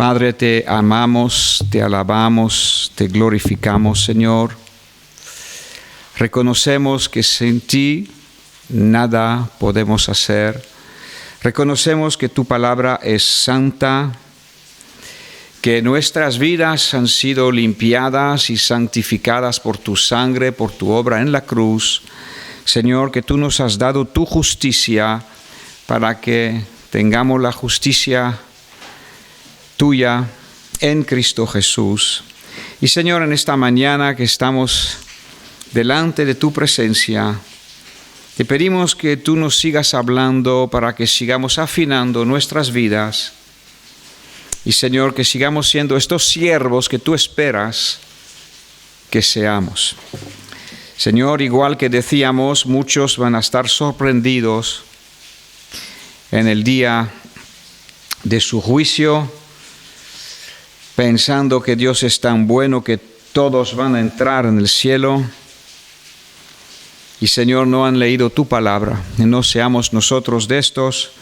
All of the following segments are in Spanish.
Padre, te amamos, te alabamos, te glorificamos, Señor. Reconocemos que sin ti nada podemos hacer. Reconocemos que tu palabra es santa, que nuestras vidas han sido limpiadas y santificadas por tu sangre, por tu obra en la cruz. Señor, que tú nos has dado tu justicia para que tengamos la justicia tuya en Cristo Jesús. Y Señor, en esta mañana que estamos delante de tu presencia, te pedimos que tú nos sigas hablando para que sigamos afinando nuestras vidas. Y Señor, que sigamos siendo estos siervos que tú esperas que seamos. Señor, igual que decíamos, muchos van a estar sorprendidos en el día de su juicio, pensando que Dios es tan bueno que todos van a entrar en el cielo. Y Señor, no han leído tu palabra. No seamos nosotros de estos.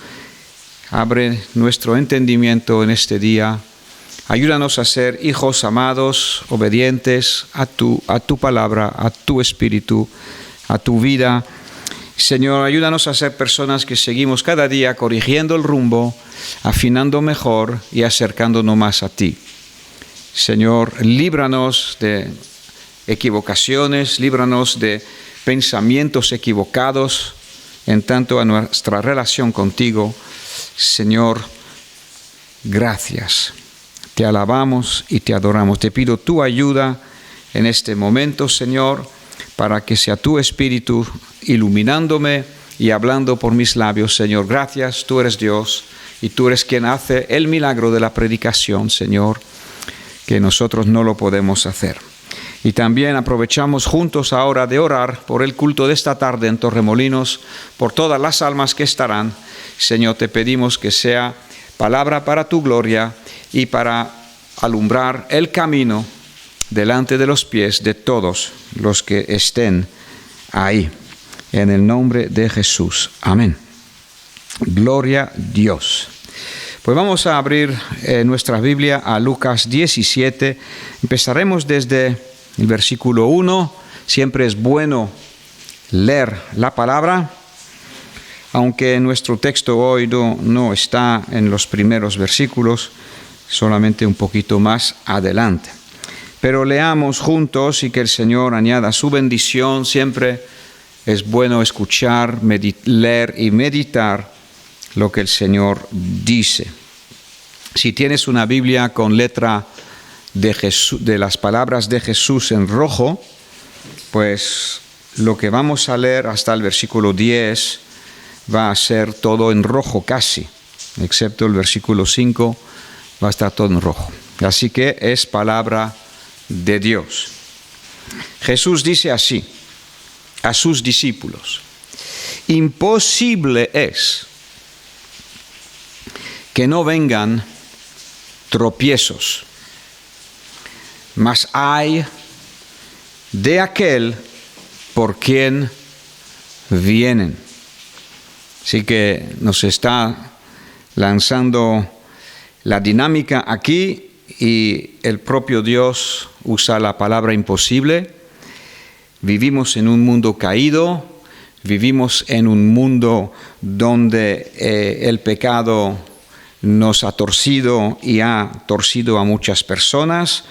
Abre nuestro entendimiento en este día. Ayúdanos a ser hijos amados, obedientes a tu palabra, a tu espíritu, a tu vida. Señor, ayúdanos a ser personas que seguimos cada día corrigiendo el rumbo, afinando mejor y acercándonos más a ti. Señor, líbranos de equivocaciones, líbranos de pensamientos equivocados en tanto a nuestra relación contigo. Señor, gracias. Te alabamos y te adoramos. Te pido tu ayuda en este momento, Señor, para que sea tu Espíritu iluminándome y hablando por mis labios. Señor, gracias. Tú eres Dios y tú eres quien hace el milagro de la predicación, Señor, que nosotros no lo podemos hacer. Y también aprovechamos juntos ahora de orar por el culto de esta tarde en Torremolinos, por todas las almas que estarán. Señor, te pedimos que sea palabra para tu gloria y para alumbrar el camino delante de los pies de todos los que estén ahí. En el nombre de Jesús. Amén. Gloria a Dios. Pues vamos a abrir nuestra Biblia a Lucas 17. Empezaremos desde el versículo 1. Siempre es bueno leer la palabra, aunque nuestro texto hoy no está en los primeros versículos, solamente un poquito más adelante. Pero leamos juntos y que el Señor añada su bendición. Siempre es bueno escuchar, leer y meditar lo que el Señor dice. Si tienes una Biblia con letra de las palabras de Jesús en rojo, pues lo que vamos a leer hasta el versículo 10 va a ser todo en rojo casi, excepto el versículo 5, va a estar todo en rojo. Así que es palabra de Dios. Jesús dice así a sus discípulos: imposible es que no vengan tropiezos, mas ay de aquel por quien vienen. Así que nos está lanzando la dinámica aquí y el propio Dios usa la palabra imposible. Vivimos en un mundo caído, vivimos en un mundo donde el pecado nos ha torcido y ha torcido a muchas personas,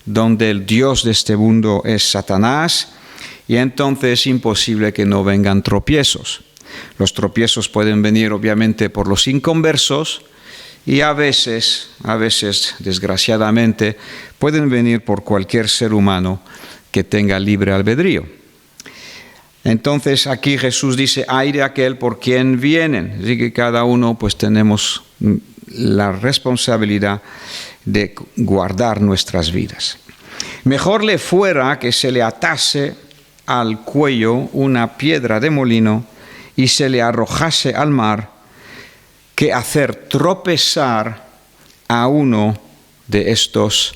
donde el Dios de este mundo es Satanás, y entonces es imposible que no vengan tropiezos. Los tropiezos pueden venir obviamente por los inconversos y a veces, desgraciadamente, pueden venir por cualquier ser humano que tenga libre albedrío. Entonces aquí Jesús dice: ay de aquel por quien vienen. Así que cada uno pues tenemos la responsabilidad de guardar nuestras vidas. Mejor le fuera que se le atase al cuello una piedra de molino y se le arrojase al mar, que hacer tropezar a uno de estos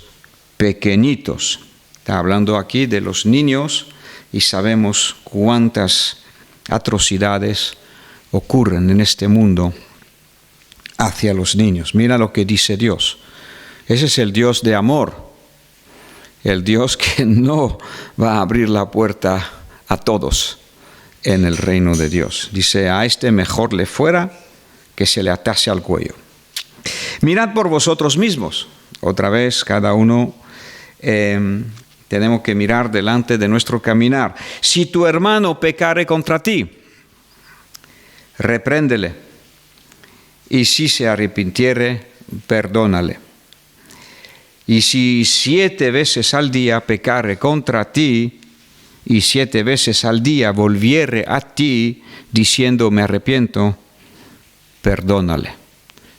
pequeñitos. Está hablando aquí de los niños y sabemos cuántas atrocidades ocurren en este mundo hacia los niños. Mira lo que dice Dios. Ese es el Dios de amor, el Dios que no va a abrir la puerta a todos en el reino de Dios. Dice, a este mejor le fuera que se le atase al cuello. Mirad por vosotros mismos. Otra vez, cada uno tenemos que mirar delante de nuestro caminar. Si tu hermano pecare contra ti, repréndele. Y si se arrepintiere, perdónale. Y si 7 veces al día pecare contra ti, y 7 veces al día volviere a ti, diciendo me arrepiento, perdónale.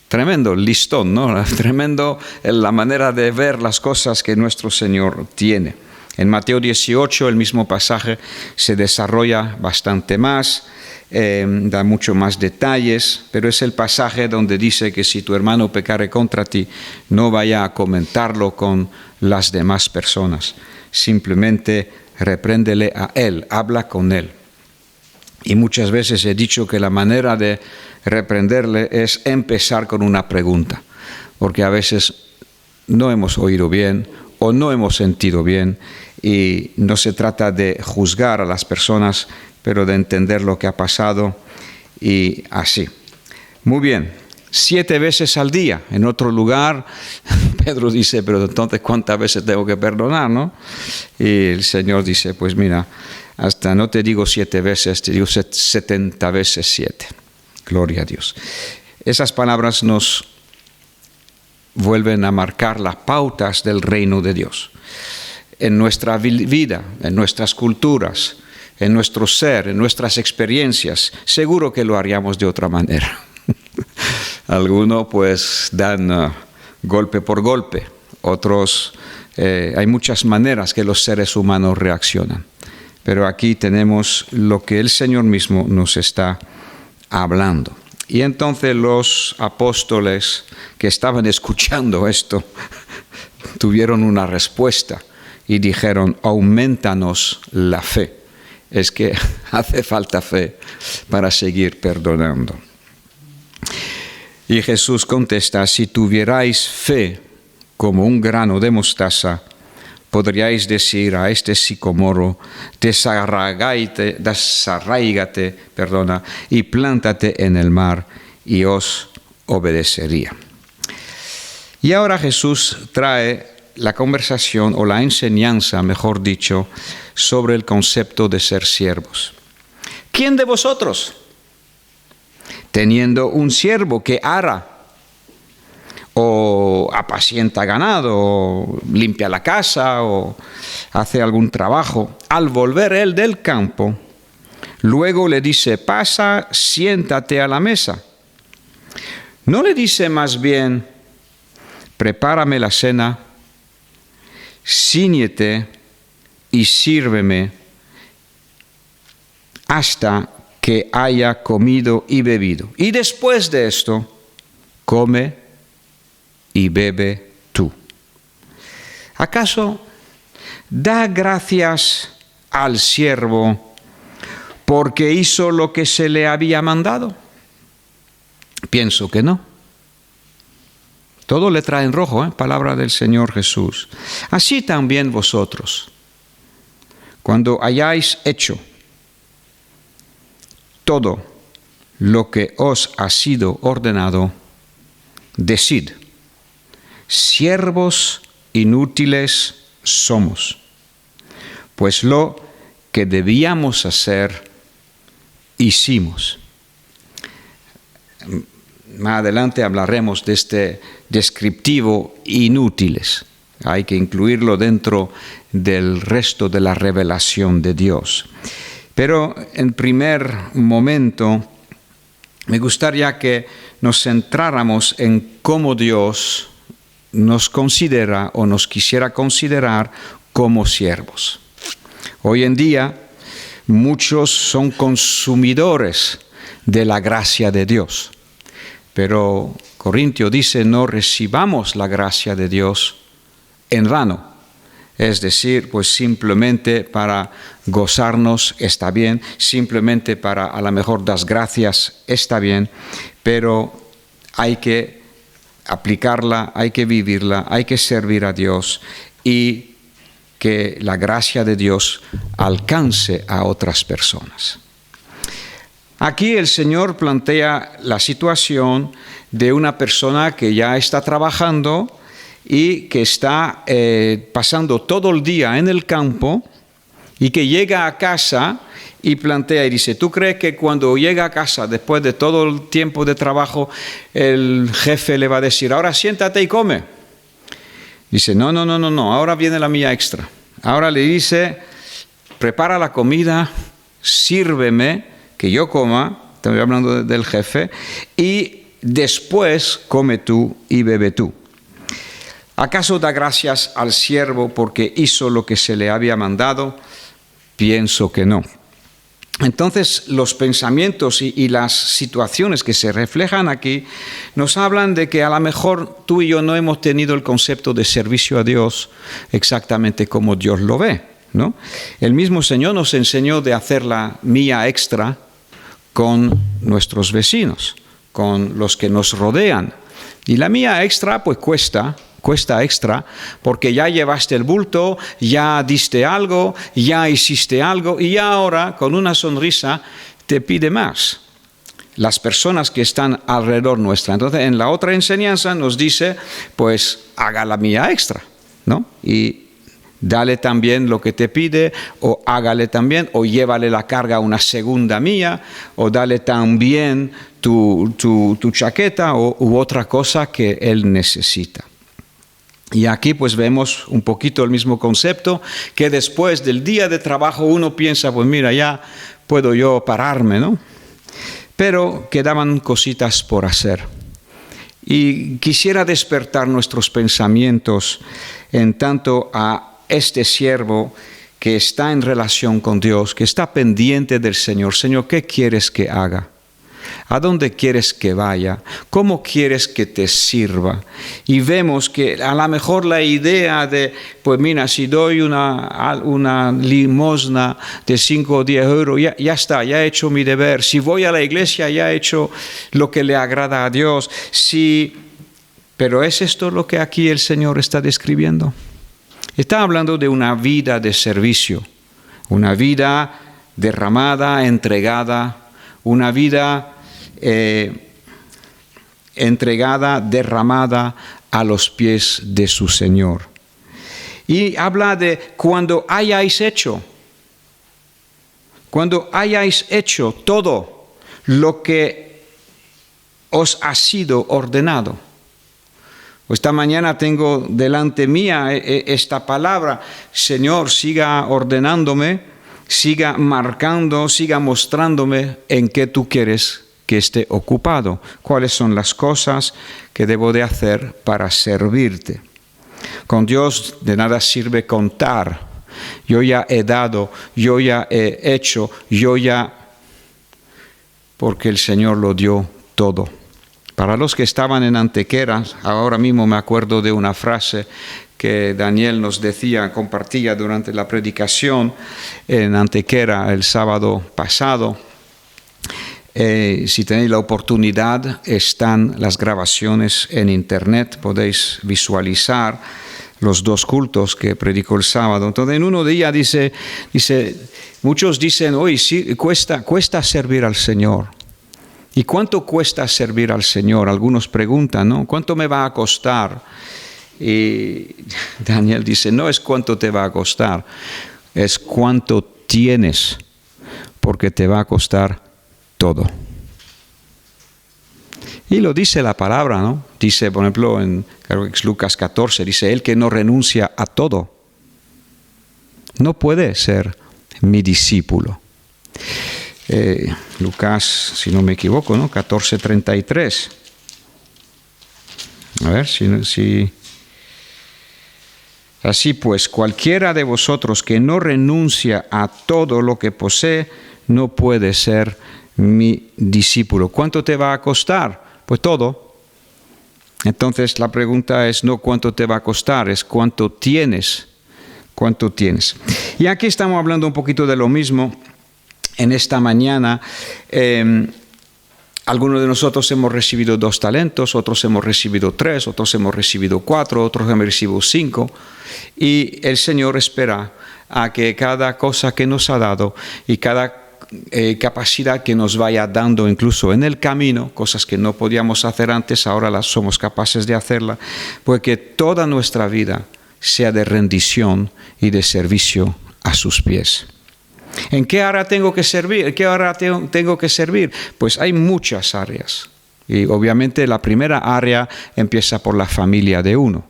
Tremendo listón, ¿no? Tremendo la manera de ver las cosas que nuestro Señor tiene. En Mateo 18, el mismo pasaje se desarrolla bastante más, da mucho más detalles, pero es el pasaje donde dice que si tu hermano pecare contra ti, no vaya a comentarlo con las demás personas. Simplemente repréndele a él, habla con él. Y muchas veces he dicho que la manera de reprenderle es empezar con una pregunta, porque a veces no hemos oído bien o no hemos sentido bien, y no se trata de juzgar a las personas, pero de entender lo que ha pasado y así. Muy bien, 7 veces al día. En otro lugar, Pedro dice, pero entonces ¿cuántas veces tengo que perdonar, no? Y el Señor dice, pues mira, hasta no te digo 7 veces, te digo 70 veces 7. Gloria a Dios. Esas palabras nos vuelven a marcar las pautas del reino de Dios. En nuestra vida, en nuestras culturas, en nuestro ser, en nuestras experiencias, seguro que lo haríamos de otra manera. Algunos pues dan golpe por golpe, otros, hay muchas maneras que los seres humanos reaccionan. Pero aquí tenemos lo que el Señor mismo nos está hablando. Y entonces los apóstoles que estaban escuchando esto tuvieron una respuesta y dijeron, aumentanos la fe. Es que hace falta fe para seguir perdonando. Y Jesús contesta, si tuvierais fe como un grano de mostaza, podríais decir a este sicomoro, desarraígate, y plántate en el mar, y os obedecería. Y ahora Jesús trae la conversación o la enseñanza, mejor dicho, sobre el concepto de ser siervos. ¿Quién de vosotros, teniendo un siervo que ara o apacienta ganado, o limpia la casa, o hace algún trabajo, al volver él del campo, luego le dice, pasa, siéntate a la mesa? ¿No le dice más bien, prepárame la cena, cíñete y sírveme hasta que haya comido y bebido? Y después de esto, come y bebe tú. ¿Acaso da gracias al siervo porque hizo lo que se le había mandado? Pienso que no. Todo letra en rojo, palabra del Señor Jesús. Así también vosotros, cuando hayáis hecho todo lo que os ha sido ordenado, decid, siervos inútiles somos, pues lo que debíamos hacer, hicimos. Más adelante hablaremos de este descriptivo inútiles. Hay que incluirlo dentro del resto de la revelación de Dios. Pero en primer momento me gustaría que nos centráramos en cómo Dios nos considera o nos quisiera considerar como siervos. Hoy en día muchos son consumidores de la gracia de Dios, pero Corintio dice no recibamos la gracia de Dios en vano. Es decir, pues simplemente para gozarnos está bien, simplemente para a lo mejor dar gracias está bien, pero hay que aplicarla, hay que vivirla, hay que servir a Dios y que la gracia de Dios alcance a otras personas. Aquí el Señor plantea la situación de una persona que ya está trabajando y que está pasando todo el día en el campo y que llega a casa y plantea y dice, ¿tú crees que cuando llega a casa después de todo el tiempo de trabajo el jefe le va a decir, ahora siéntate y come? Dice, no, ahora viene la mía extra. Ahora le dice, prepara la comida, sírveme, que yo coma, estoy hablando del jefe, y después come tú y bebe tú. ¿Acaso da gracias al siervo porque hizo lo que se le había mandado? Pienso que no. Entonces, los pensamientos y las situaciones que se reflejan aquí nos hablan de que a lo mejor tú y yo no hemos tenido el concepto de servicio a Dios exactamente como Dios lo ve, ¿no? El mismo Señor nos enseñó de hacer la mía extra con nuestros vecinos, con los que nos rodean. Y la mía extra pues cuesta extra, porque ya llevaste el bulto, ya diste algo, ya hiciste algo, y ahora con una sonrisa te pide más. Las personas que están alrededor nuestra. Entonces, en la otra enseñanza nos dice, pues haga la mía extra, ¿no? Y dale también lo que te pide, o hágale también, o llévale la carga a una segunda mía, o dale también tu chaqueta u otra cosa que él necesita. Y aquí pues vemos un poquito el mismo concepto, que después del día de trabajo uno piensa, pues mira, ya puedo yo pararme, ¿no? Pero quedaban cositas por hacer. Y quisiera despertar nuestros pensamientos en tanto a este siervo que está en relación con Dios, que está pendiente del Señor. Señor, ¿qué quieres que haga? ¿A dónde quieres que vaya? ¿Cómo quieres que te sirva? Y vemos que a lo mejor la idea de, pues mira, si doy una limosna de 5 o 10 euros, ya está, ya he hecho mi deber. Si voy a la iglesia, ya he hecho lo que le agrada a Dios. Pero ¿es esto lo que aquí el Señor está describiendo? Está hablando de una vida de servicio, una vida derramada, entregada, una vida entregada, derramada a los pies de su Señor. Y habla de cuando hayáis hecho todo lo que os ha sido ordenado. Esta mañana tengo delante mía esta palabra, Señor, siga ordenándome, siga marcando, siga mostrándome en qué tú quieres que esté ocupado, cuáles son las cosas que debo de hacer para servirte. Con Dios de nada sirve contar. Yo ya he dado, yo ya he hecho, porque el Señor lo dio todo. Para los que estaban en Antequera, ahora mismo me acuerdo de una frase que Daniel nos decía, compartía durante la predicación en Antequera el sábado pasado. Si tenéis la oportunidad, están las grabaciones en internet, podéis visualizar los 2 cultos que predicó el sábado. Entonces, en uno de ellos dice, muchos dicen, hoy sí, cuesta servir al Señor. ¿Y cuánto cuesta servir al Señor? Algunos preguntan, ¿no? ¿Cuánto me va a costar? Y Daniel dice, no es cuánto te va a costar, es cuánto tienes, porque te va a costar todo. Y lo dice la palabra, ¿no? Dice, por ejemplo, en Lucas 14, dice, el que no renuncia a todo no puede ser mi discípulo. Lucas, si no me equivoco, ¿no? 14:33. A ver si... Así pues, cualquiera de vosotros que no renuncia a todo lo que posee, no puede ser mi discípulo. ¿Cuánto te va a costar? Pues todo. Entonces la pregunta es no cuánto te va a costar, es cuánto tienes. ¿Cuánto tienes? Y aquí estamos hablando un poquito de lo mismo en esta mañana. Algunos de nosotros hemos recibido 2 talentos, otros hemos recibido 3, otros hemos recibido 4, otros hemos recibido 5. Y el Señor espera a que cada cosa que nos ha dado y cada capacidad que nos vaya dando incluso en el camino, cosas que no podíamos hacer antes, ahora las somos capaces de hacerla, pues que toda nuestra vida sea de rendición y de servicio a sus pies. ¿En qué área tengo que servir? ¿En qué área tengo que servir? Pues hay muchas áreas. Y obviamente la primera área empieza por la familia de uno.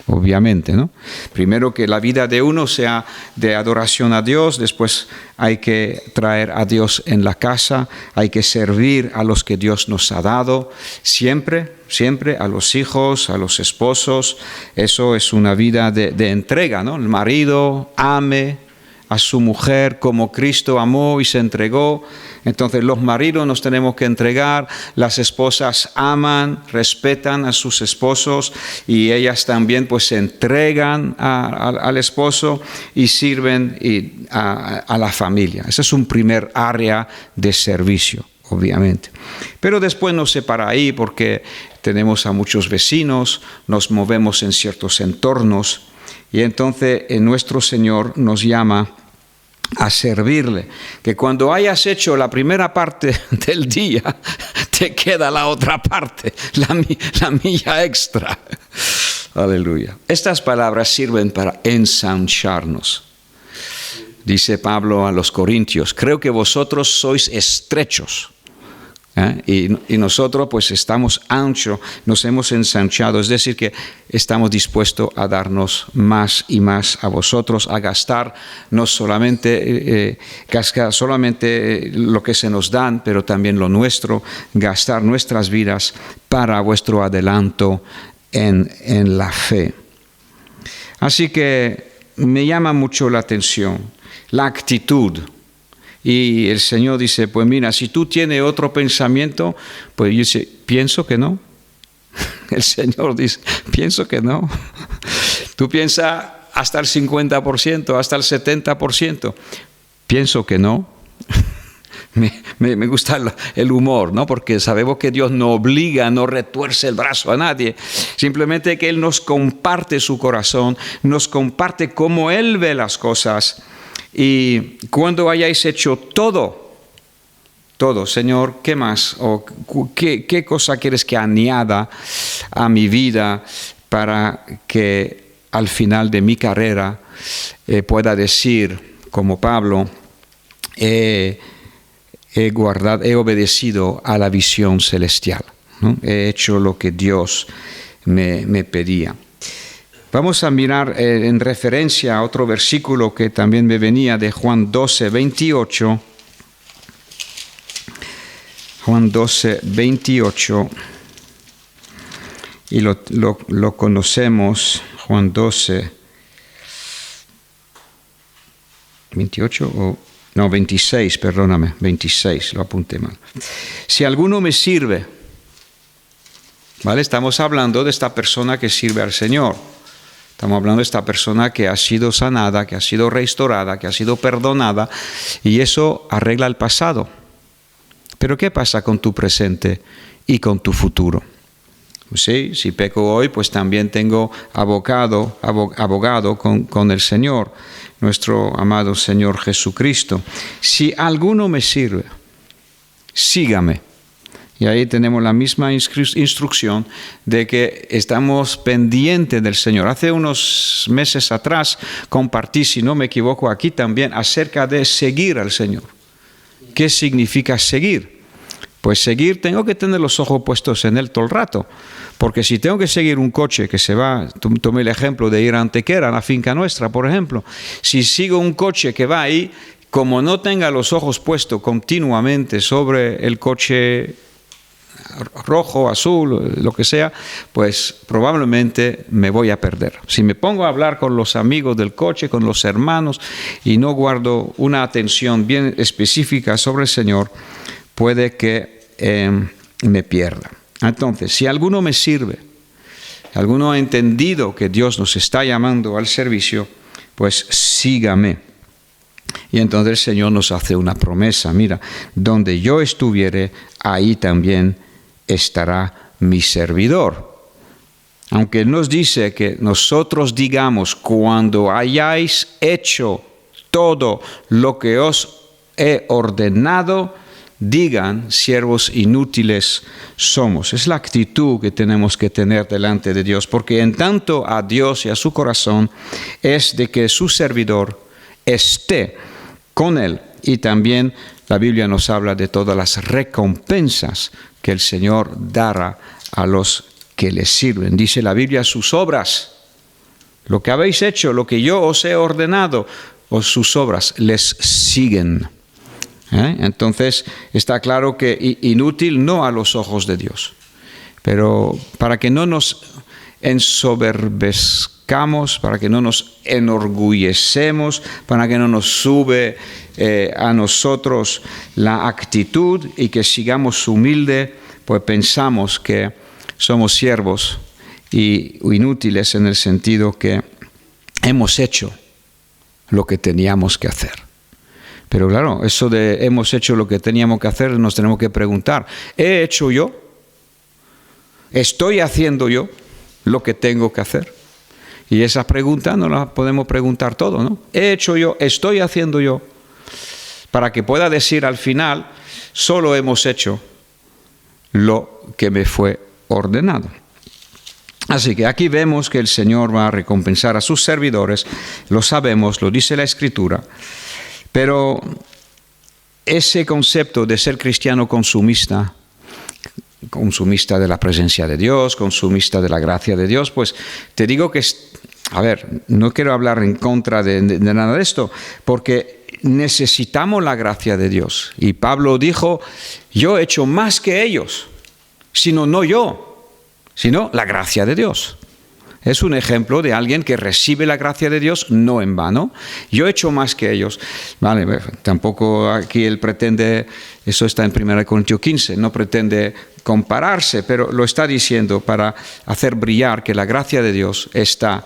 Obviamente, ¿no? Primero que la vida de uno sea de adoración a Dios, después hay que traer a Dios en la casa, hay que servir a los que Dios nos ha dado, siempre a los hijos, a los esposos. Eso es una vida de entrega, ¿no? El marido ame a su mujer como Cristo amó y se entregó. Entonces los maridos nos tenemos que entregar, las esposas aman, respetan a sus esposos y ellas también pues se entregan al esposo y sirven a la familia. Ese es un primer área de servicio, obviamente. Pero después no se para ahí porque tenemos a muchos vecinos, nos movemos en ciertos entornos y entonces nuestro Señor nos llama a servirle, que cuando hayas hecho la primera parte del día, te queda la otra parte, la milla extra. Aleluya. Estas palabras sirven para ensancharnos. Dice Pablo a los Corintios, creo que vosotros sois estrechos. Y nosotros pues estamos anchos, nos hemos ensanchado, es decir que estamos dispuestos a darnos más y más a vosotros, a gastar no solamente, solamente lo que se nos dan, pero también lo nuestro, gastar nuestras vidas para vuestro adelanto en la fe. Así que me llama mucho la atención la actitud. Y el Señor dice, pues mira, si tú tienes otro pensamiento, pues yo dice, pienso que no. El Señor dice, pienso que no. Tú piensas hasta el 50%, hasta el 70%. Pienso que no. Me gusta el humor, ¿no? Porque sabemos que Dios no obliga, no retuerce el brazo a nadie. Simplemente que Él nos comparte su corazón, nos comparte cómo Él ve las cosas. Y cuando hayáis hecho todo, Señor, ¿qué más? ¿O qué cosa quieres que añada a mi vida para que al final de mi carrera pueda decir, como Pablo, he obedecido a la visión celestial, ¿no? He hecho lo que Dios me pedía. Vamos a mirar en referencia a otro versículo que también me venía de Juan 12, 28. Juan 12, 28. Y lo conocemos, Juan 12, 28 o... No, 26, perdóname, 26, lo apunté mal. Si alguno me sirve, ¿vale? Estamos hablando de esta persona que sirve al Señor. Estamos hablando de esta persona que ha sido sanada, que ha sido restaurada, que ha sido perdonada, y eso arregla el pasado. Pero ¿qué pasa con tu presente y con tu futuro? Sí, si peco hoy, pues también tengo abogado con el Señor, nuestro amado Señor Jesucristo. Si alguno me sirve, sígame. Y ahí tenemos la misma instrucción de que estamos pendientes del Señor. Hace unos meses atrás compartí, si no me equivoco, aquí también acerca de seguir al Señor. ¿Qué significa seguir? Pues seguir, tengo que tener los ojos puestos en Él todo el rato. Porque si tengo que seguir un coche que se va, tomé el ejemplo de ir a Antequera, a la finca nuestra, por ejemplo. Si sigo un coche que va ahí, como no tenga los ojos puestos continuamente sobre el coche rojo, azul, lo que sea, pues probablemente me voy a perder. Si me pongo a hablar con los amigos del coche, con los hermanos, y no guardo una atención bien específica sobre el Señor, puede que me pierda. Entonces, si alguno me sirve, alguno ha entendido que Dios nos está llamando al servicio, pues sígame. Y entonces el Señor nos hace una promesa. Mira, donde yo estuviere, ahí también estará mi servidor. Aunque nos dice que nosotros digamos, cuando hayáis hecho todo lo que os he ordenado, digan, siervos inútiles somos. Es la actitud que tenemos que tener delante de Dios, porque en tanto a Dios y a su corazón es de que su servidor esté con él. Y también la Biblia nos habla de todas las recompensas que el Señor dará a los que le sirven. Dice la Biblia, sus obras, lo que habéis hecho, lo que yo os he ordenado, o sus obras les siguen. Entonces está claro que inútil no a los ojos de Dios, pero para que no nos ensoberbezcamos, para que no nos enorgullecemos, para que no nos sube a nosotros la actitud y que sigamos humilde, pues pensamos que somos siervos y inútiles en el sentido que hemos hecho lo que teníamos que hacer. Pero claro, eso de hemos hecho lo que teníamos que hacer, nos tenemos que preguntar, ¿he hecho yo? ¿Estoy haciendo yo lo que tengo que hacer? Y esa pregunta no la podemos preguntar todo, ¿no? ¿He hecho yo? ¿Estoy haciendo yo? Para que pueda decir al final, solo hemos hecho lo que me fue ordenado. Así que aquí vemos que el Señor va a recompensar a sus servidores, lo sabemos, lo dice la Escritura, pero ese concepto de ser cristiano consumista de la presencia de Dios, consumista de la gracia de Dios, pues te digo que, no quiero hablar en contra de nada de esto, porque necesitamos la gracia de Dios. Y Pablo dijo, yo he hecho más que ellos, sino no yo, sino la gracia de Dios. Es un ejemplo de alguien que recibe la gracia de Dios no en vano. Yo he hecho más que ellos. Vale, tampoco aquí él pretende, eso está en 1 Corintios 15, no pretende compararse, pero lo está diciendo para hacer brillar que la gracia de Dios está.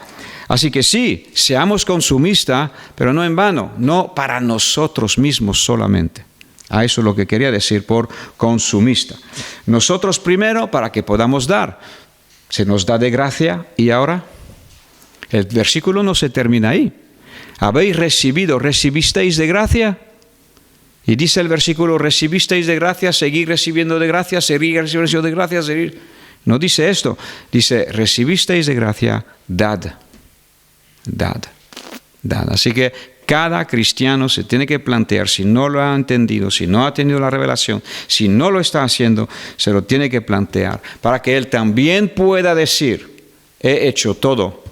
Así que sí, seamos consumistas, pero no en vano, no para nosotros mismos solamente. A eso es lo que quería decir por consumista. Nosotros primero para que podamos dar. Se nos da de gracia y ahora el versículo no se termina ahí. ¿Habéis recibisteis de gracia? Y dice el versículo, recibisteis de gracia, seguid recibiendo de gracia, seguid recibiendo de gracia, seguid. No dice esto, dice recibisteis de gracia, dad. Así que cada cristiano se tiene que plantear, si no lo ha entendido, si no ha tenido la revelación, si no lo está haciendo, se lo tiene que plantear, para que él también pueda decir, he hecho todo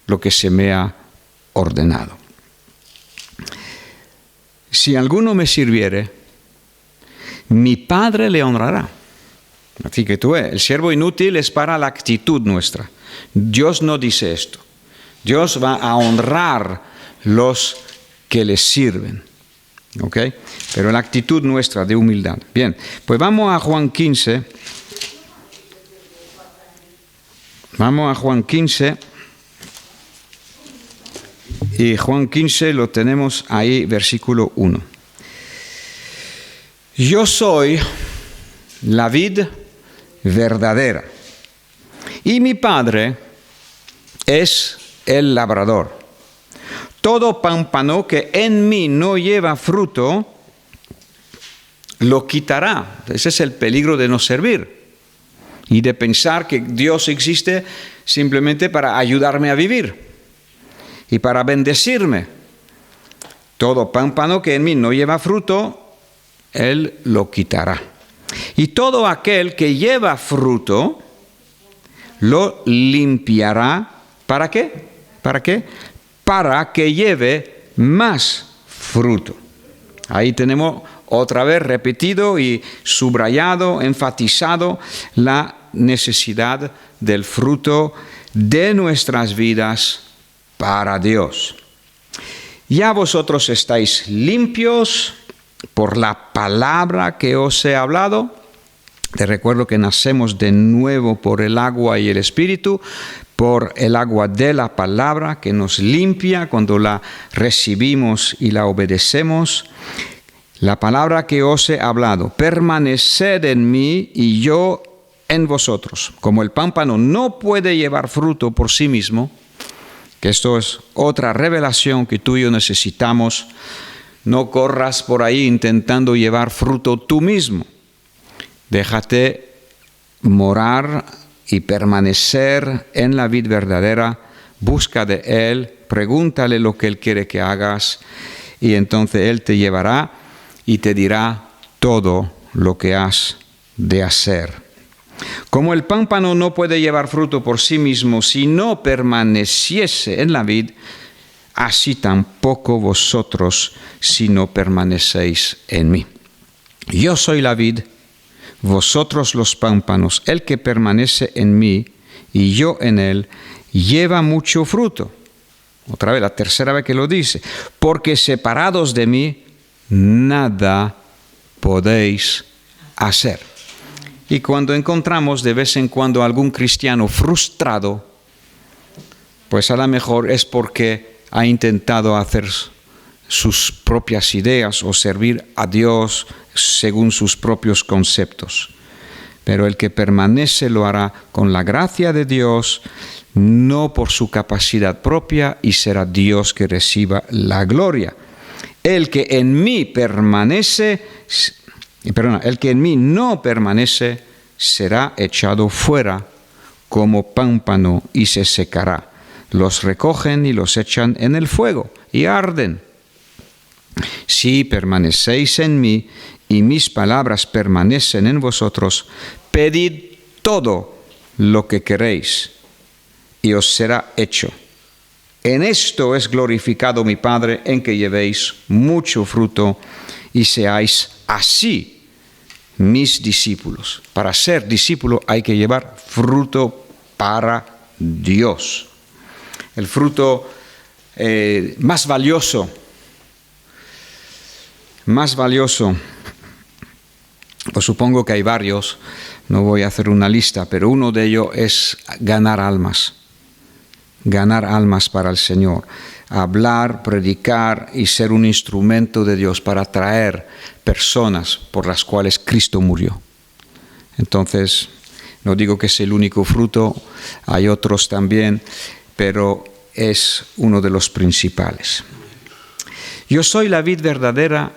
lo que se me ha ordenado. Si alguno me sirviere, mi Padre le honrará. Así que el siervo inútil es para la actitud nuestra. Dios no dice esto. Dios va a honrar los que le sirven. ¿Ok? Pero la actitud nuestra de humildad. Bien, pues vamos a Juan 15. Vamos a Juan 15. Y Juan 15 lo tenemos ahí, versículo 1. Yo soy la vid verdadera, y mi Padre es el labrador. Todo pámpano que en mí no lleva fruto, lo quitará. Ese es el peligro de no servir y de pensar que Dios existe simplemente para ayudarme a vivir y para bendecirme. Todo pámpano que en mí no lleva fruto, Él lo quitará. Y todo aquel que lleva fruto, lo limpiará. ¿Para qué? ¿Para qué? Para que lleve más fruto. Ahí tenemos otra vez repetido y subrayado, enfatizado la necesidad del fruto de nuestras vidas para Dios. Ya vosotros estáis limpios por la palabra que os he hablado. Te recuerdo que nacemos de nuevo por el agua y el Espíritu, por el agua de la palabra que nos limpia cuando la recibimos y la obedecemos. La palabra que os he hablado, permaneced en mí y yo en vosotros. Como el pámpano no puede llevar fruto por sí mismo, que esto es otra revelación que tú y yo necesitamos, no corras por ahí intentando llevar fruto tú mismo. Déjate morar y permanecer en la vid verdadera, busca de Él, pregúntale lo que Él quiere que hagas y entonces Él te llevará y te dirá todo lo que has de hacer. Como el pámpano no puede llevar fruto por sí mismo si no permaneciese en la vid, así tampoco vosotros si no permanecéis en mí. Yo soy la vid, vosotros los pámpanos. El que permanece en mí y yo en él, lleva mucho fruto. Otra vez, la tercera vez que lo dice. Porque separados de mí, nada podéis hacer. Y cuando encontramos de vez en cuando algún cristiano frustrado, pues a lo mejor es porque ha intentado hacer sus propias ideas o servir a Dios según sus propios conceptos. Pero el que permanece lo hará con la gracia de Dios, no por su capacidad propia, y será Dios que reciba la gloria. El que en mí no permanece será echado fuera como pámpano y se secará. Los recogen y los echan en el fuego y arden. Si permanecéis en mí y mis palabras permanecen en vosotros, pedid todo lo que queréis y os será hecho. En esto es glorificado mi Padre, en que llevéis mucho fruto y seáis así mis discípulos. Para ser discípulo hay que llevar fruto para Dios. El fruto más valioso, pues supongo que hay varios, no voy a hacer una lista, pero uno de ellos es ganar almas para el Señor, hablar, predicar y ser un instrumento de Dios para atraer personas por las cuales Cristo murió. Entonces, no digo que es el único fruto, hay otros también, pero es uno de los principales. Yo soy la vid verdadera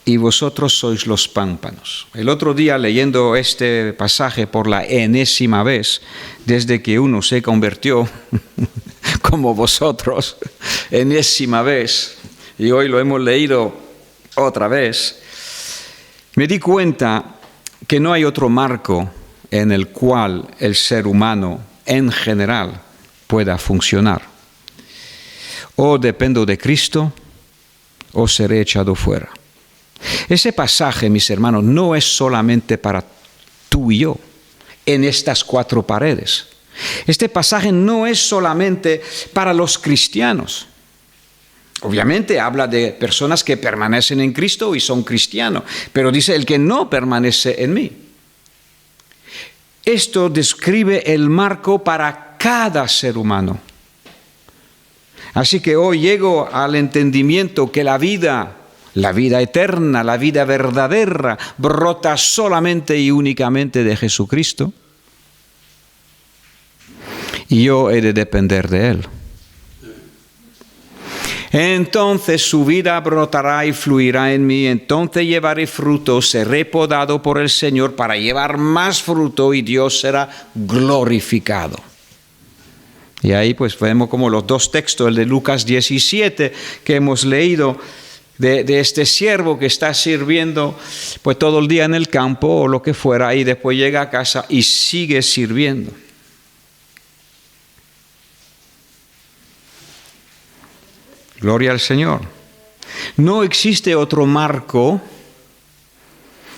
y vosotros sois los pámpanos. El otro día, leyendo este pasaje por la enésima vez, desde que uno se convirtió, como vosotros, enésima vez, y hoy lo hemos leído otra vez, me di cuenta que no hay otro marco en el cual el ser humano en general pueda funcionar. O dependo de Cristo o seré echado fuera. Ese pasaje, mis hermanos, no es solamente para tú y yo, en estas cuatro paredes. Este pasaje no es solamente para los cristianos. Obviamente habla de personas que permanecen en Cristo y son cristianos, pero dice el que no permanece en mí. Esto describe el marco para cada ser humano. Así que hoy llego al entendimiento que la vida eterna, la vida verdadera, brota solamente y únicamente de Jesucristo. Y yo he de depender de Él. Entonces su vida brotará y fluirá en mí, entonces llevaré fruto, seré podado por el Señor para llevar más fruto y Dios será glorificado. Y ahí pues vemos como los dos textos, el de Lucas 17 que hemos leído, de este siervo que está sirviendo pues todo el día en el campo o lo que fuera, y después llega a casa y sigue sirviendo. Gloria al Señor. No existe otro marco,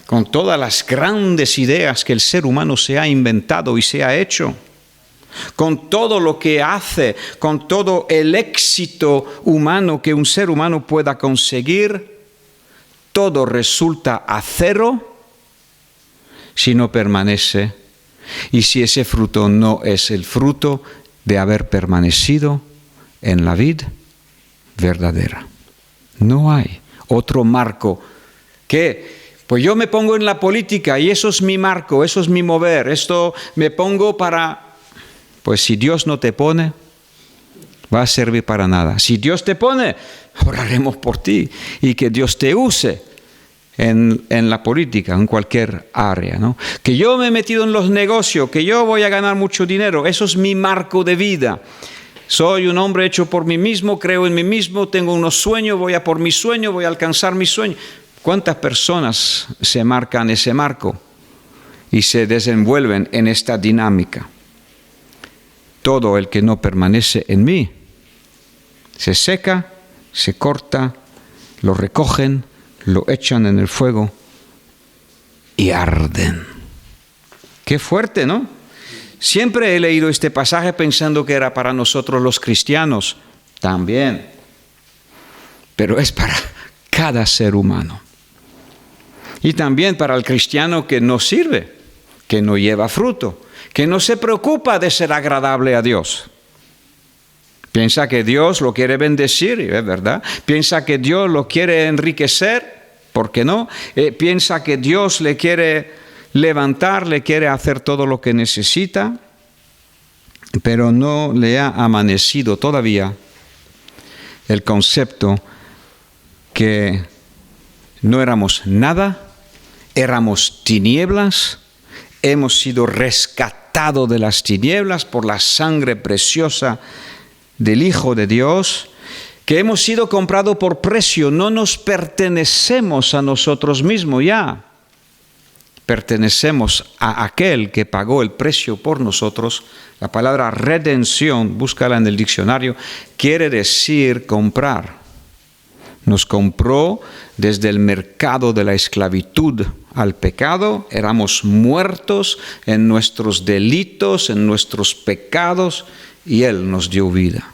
con todas las grandes ideas que el ser humano se ha inventado y se ha hecho, con todo lo que hace, con todo el éxito humano que un ser humano pueda conseguir, todo resulta a cero si no permanece Y si ese fruto no es el fruto de haber permanecido en la vid verdadera. No hay otro marco que, pues yo me pongo en la política y eso es mi marco, eso es mi mover, esto me pongo para, pues si Dios no te pone, va a servir para nada. Si Dios te pone, oraremos por ti y que Dios te use en la política, en cualquier área, ¿no? Que yo me he metido en los negocios, que yo voy a ganar mucho dinero, eso es mi marco de vida. Soy un hombre hecho por mí mismo, creo en mí mismo, tengo unos sueños, voy a por mi sueño, voy a alcanzar mi sueño. ¿Cuántas personas se marcan ese marco y se desenvuelven en esta dinámica? Todo el que no permanece en mí se seca, se corta, lo recogen, lo echan en el fuego y arden. Qué fuerte, ¿no? Siempre he leído este pasaje pensando que era para nosotros los cristianos también, pero es para cada ser humano. Y también para el cristiano que no sirve, que no lleva fruto, que no se preocupa de ser agradable a Dios. Piensa que Dios lo quiere bendecir, es verdad. Piensa que Dios lo quiere enriquecer, ¿por qué no? Piensa que Dios le quiere levantar, le quiere hacer todo lo que necesita, pero no le ha amanecido todavía el concepto que no éramos nada, éramos tinieblas, hemos sido rescatados de las tinieblas por la sangre preciosa del Hijo de Dios, que hemos sido comprados por precio, no nos pertenecemos a nosotros mismos ya, pertenecemos a aquel que pagó el precio por nosotros. La palabra redención, búscala en el diccionario, quiere decir comprar. Nos compró desde el mercado de la esclavitud al pecado, éramos muertos en nuestros delitos, en nuestros pecados, y Él nos dio vida.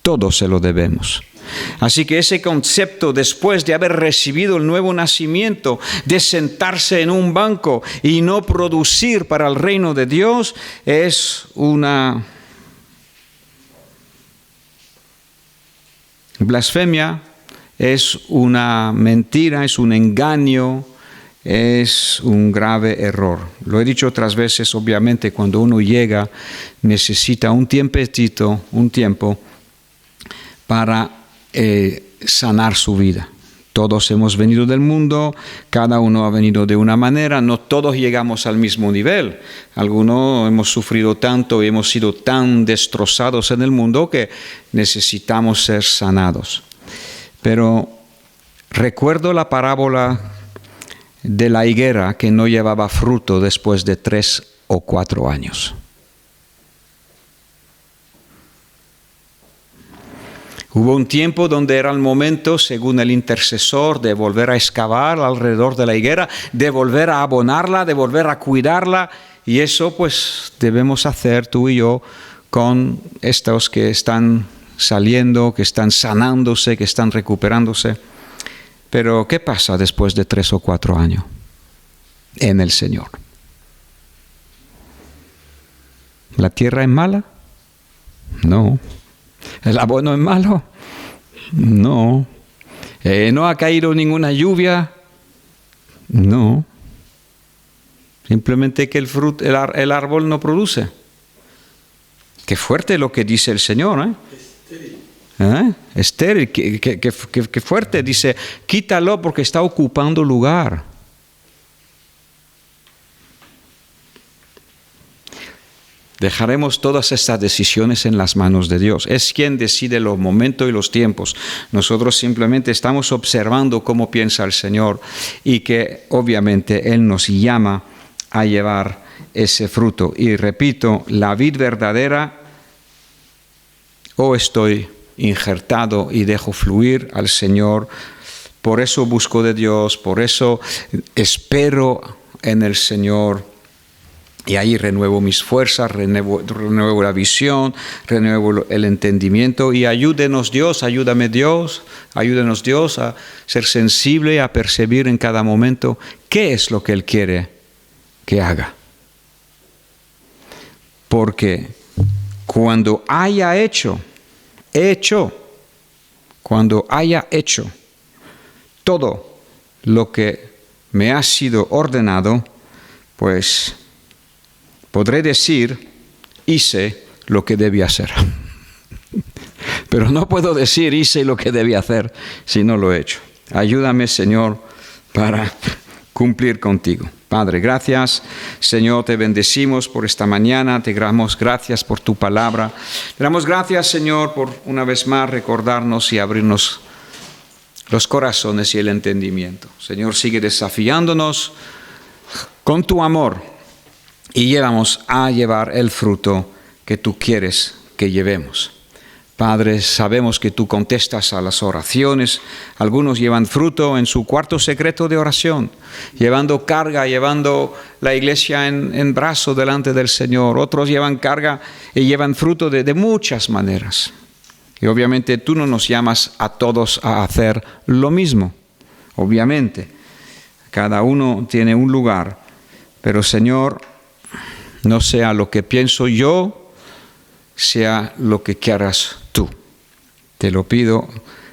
Todo se lo debemos. Así que ese concepto, después de haber recibido el nuevo nacimiento, de sentarse en un banco y no producir para el reino de Dios, es una blasfemia, es una mentira, es un engaño, es un grave error. Lo he dicho otras veces, obviamente, cuando uno llega, necesita un tiempo para sanar su vida. Todos hemos venido del mundo, cada uno ha venido de una manera, no todos llegamos al mismo nivel. Algunos hemos sufrido tanto y hemos sido tan destrozados en el mundo que necesitamos ser sanados. Pero recuerdo la parábola de la higuera que no llevaba fruto después de 3 o 4 años. Hubo un tiempo donde era el momento, según el intercesor, de volver a excavar alrededor de la higuera, de volver a abonarla, de volver a cuidarla, y eso pues debemos hacer tú y yo con estos que están saliendo, que están sanándose, que están recuperándose. Pero ¿qué pasa después de 3 o 4 años en el Señor? ¿La tierra es mala? No. ¿El abono es malo? No. ¿No ha caído ninguna lluvia? No. Simplemente que el árbol no produce. Qué fuerte lo que dice el Señor, ¿eh? Estéril, qué fuerte. Dice, quítalo porque está ocupando lugar. Dejaremos todas estas decisiones en las manos de Dios. Es quien decide los momentos y los tiempos. Nosotros simplemente estamos observando cómo piensa el Señor y que obviamente Él nos llama a llevar ese fruto. Y repito, la vid verdadera, o estoy injertado y dejo fluir al Señor, por eso busco de Dios, por eso espero en el Señor. Y ahí renuevo mis fuerzas, renuevo la visión, renuevo el entendimiento. Y ayúdenos Dios, ayúdame Dios, ayúdenos Dios a ser sensible, a percibir en cada momento qué es lo que Él quiere que haga. porque cuando haya hecho todo lo que me ha sido ordenado, pues podré decir, hice lo que debía hacer. Pero no puedo decir, hice lo que debía hacer si no lo he hecho. Ayúdame, Señor, para cumplir contigo. Padre, gracias. Señor, te bendecimos por esta mañana. Te damos gracias por tu palabra. Te damos gracias, Señor, por una vez más recordarnos y abrirnos los corazones y el entendimiento. Señor, sigue desafiándonos con tu amor y llévanos a llevar el fruto que tú quieres que llevemos. Padre, sabemos que tú contestas a las oraciones. Algunos llevan fruto en su cuarto secreto de oración, llevando carga, llevando la iglesia en brazo delante del Señor. Otros llevan carga y llevan fruto de muchas maneras. Y obviamente tú no nos llamas a todos a hacer lo mismo. Obviamente, cada uno tiene un lugar. Pero Señor, no sea lo que pienso yo, sea lo que quieras tú. Te lo pido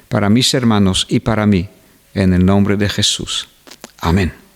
para mis hermanos y para mí, en el nombre de Jesús. Amén.